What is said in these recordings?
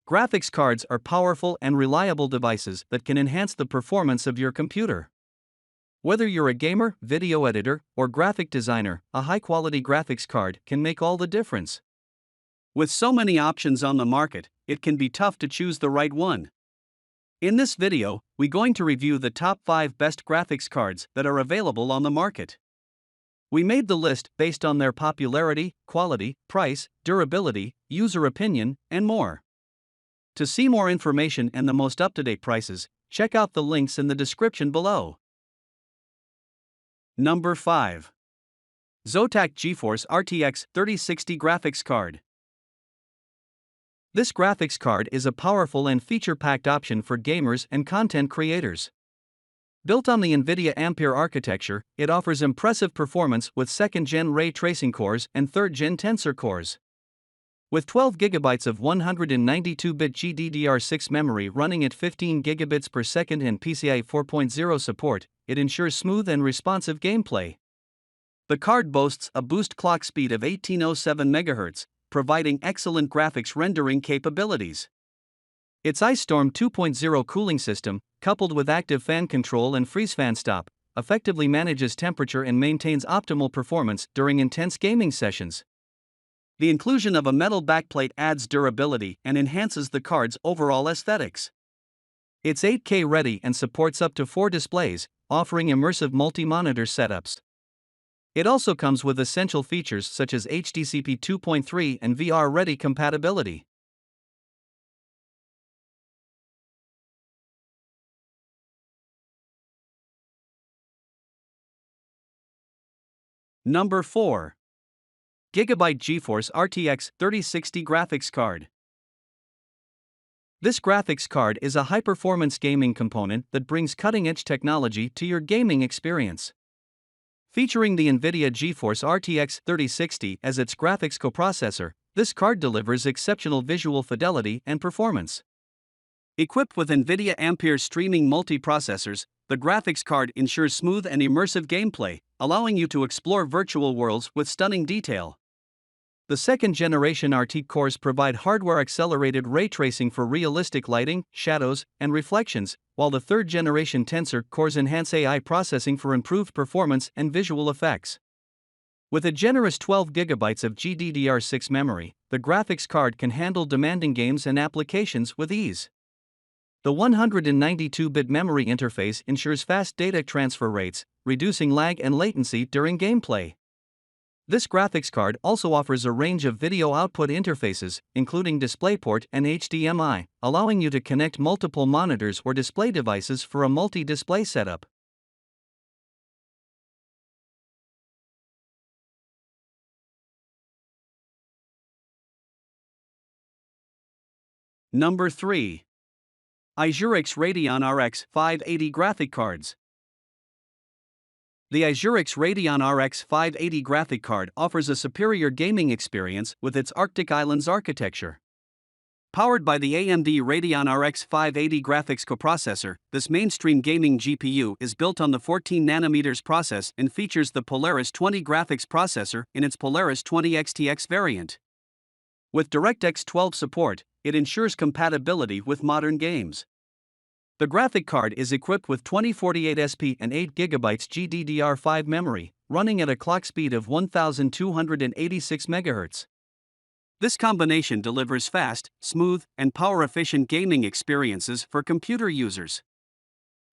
Graphics cards are powerful and reliable devices that can enhance the performance of your computer. Whether you're a gamer, video editor, or graphic designer, a high-quality graphics card can make all the difference. With so many options on the market, it can be tough to choose the right one. In this video, we're going to review the top 5 best graphics cards that are available on the market. We made the list based on their popularity, quality, price, durability, user opinion, and more. To see more information and the most up-to-date prices, check out the links in the description below. Number 5. Zotac GeForce RTX 3060 Graphics Card. This graphics card is a powerful and feature-packed option for gamers and content creators. Built on the NVIDIA Ampere architecture, it offers impressive performance with 2nd-gen ray tracing cores and 3rd-gen tensor cores. With 12 GB of 192-bit GDDR6 memory running at 15 gigabits per second and PCIe 4.0 support, it ensures smooth and responsive gameplay. The card boasts a boost clock speed of 1807 MHz, providing excellent graphics rendering capabilities. Its Ice Storm 2.0 cooling system, coupled with active fan control and freeze fan stop, effectively manages temperature and maintains optimal performance during intense gaming sessions. The inclusion of a metal backplate adds durability and enhances the card's overall aesthetics. It's 8K ready and supports up to 4 displays, offering immersive multi-monitor setups. It also comes with essential features such as HDCP 2.3 and VR-ready compatibility. Number 4. Gigabyte GeForce RTX 3060 Graphics Card. This graphics card is a high-performance gaming component that brings cutting-edge technology to your gaming experience. Featuring the NVIDIA GeForce RTX 3060 as its graphics coprocessor, this card delivers exceptional visual fidelity and performance. Equipped with NVIDIA Ampere streaming multiprocessors, the graphics card ensures smooth and immersive gameplay, allowing you to explore virtual worlds with stunning detail. The 2nd-generation RT cores provide hardware-accelerated ray tracing for realistic lighting, shadows, and reflections, while the 3rd-generation tensor cores enhance AI processing for improved performance and visual effects. With a generous 12 GB of GDDR6 memory, the graphics card can handle demanding games and applications with ease. The 192-bit memory interface ensures fast data transfer rates, reducing lag and latency during gameplay. This graphics card also offers a range of video output interfaces, including DisplayPort and HDMI, allowing you to connect multiple monitors or display devices for a multi-display setup. Number 3. AISURIX Radeon RX 580 Graphic Cards. The AISURIX Radeon RX 580 graphic card offers a superior gaming experience with its Arctic Islands architecture. Powered by the AMD Radeon RX 580 graphics coprocessor, this mainstream gaming GPU is built on the 14nm process and features the Polaris 20 graphics processor in its Polaris 20 XTX variant. With DirectX 12 support, it ensures compatibility with modern games. The graphic card is equipped with 2048 SP and 8 GB GDDR5 memory, running at a clock speed of 1286 MHz. This combination delivers fast, smooth, and power-efficient gaming experiences for computer users.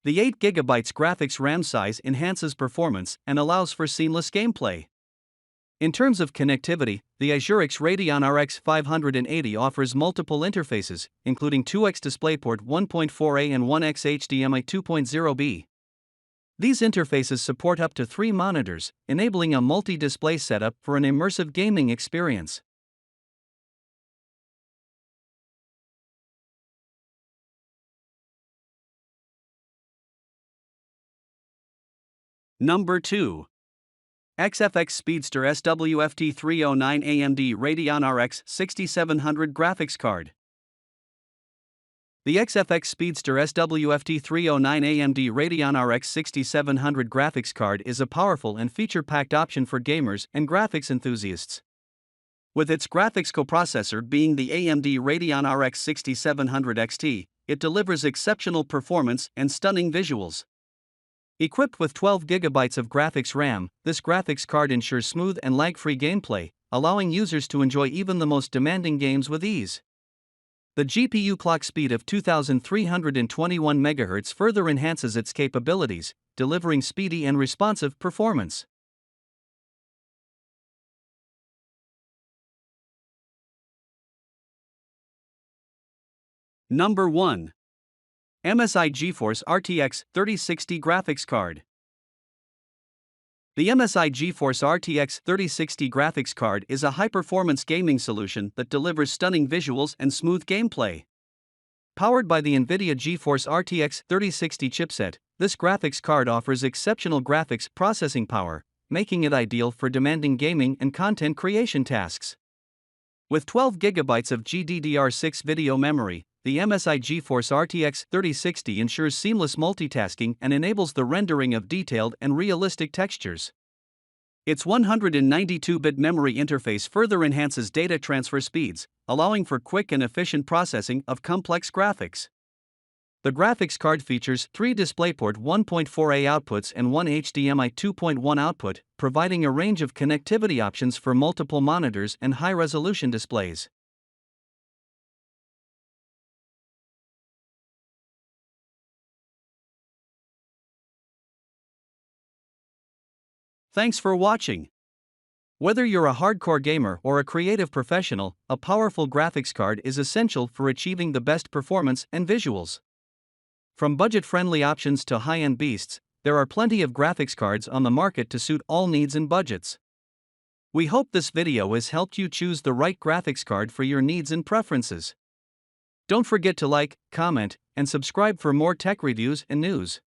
The 8 GB graphics RAM size enhances performance and allows for seamless gameplay. In terms of connectivity, the AISURIX Radeon RX 580 offers multiple interfaces, including 2x DisplayPort 1.4a and 1x HDMI 2.0b. These interfaces support up to 3 monitors, enabling a multi-display setup for an immersive gaming experience. Number 2. XFX Speedster SWFT 309 AMD Radeon RX 6700 Graphics Card. The XFX Speedster SWFT 309 AMD Radeon RX 6700 graphics card is a powerful and feature-packed option for gamers and graphics enthusiasts. With its graphics coprocessor being the AMD Radeon RX 6700 XT, it delivers exceptional performance and stunning visuals. Equipped with 12 GB of graphics RAM, this graphics card ensures smooth and lag-free gameplay, allowing users to enjoy even the most demanding games with ease. The GPU clock speed of 2321 MHz further enhances its capabilities, delivering speedy and responsive performance. Number 1. MSI GeForce RTX 3060 Graphics Card. The MSI GeForce RTX 3060 graphics card is a high-performance gaming solution that delivers stunning visuals and smooth gameplay. Powered by the NVIDIA GeForce RTX 3060 chipset, this graphics card offers exceptional graphics processing power, making it ideal for demanding gaming and content creation tasks. With 12 GB of GDDR6 video memory, the MSI GeForce RTX 3060 ensures seamless multitasking and enables the rendering of detailed and realistic textures. Its 192-bit memory interface further enhances data transfer speeds, allowing for quick and efficient processing of complex graphics. The graphics card features 3 DisplayPort 1.4a outputs and 1 HDMI 2.1 output, providing a range of connectivity options for multiple monitors and high-resolution displays. Thanks for watching. Whether you're a hardcore gamer or a creative professional, a powerful graphics card is essential for achieving the best performance and visuals. From budget-friendly options to high-end beasts, there are plenty of graphics cards on the market to suit all needs and budgets. We hope this video has helped you choose the right graphics card for your needs and preferences. Don't forget to like, comment, and subscribe for more tech reviews and news.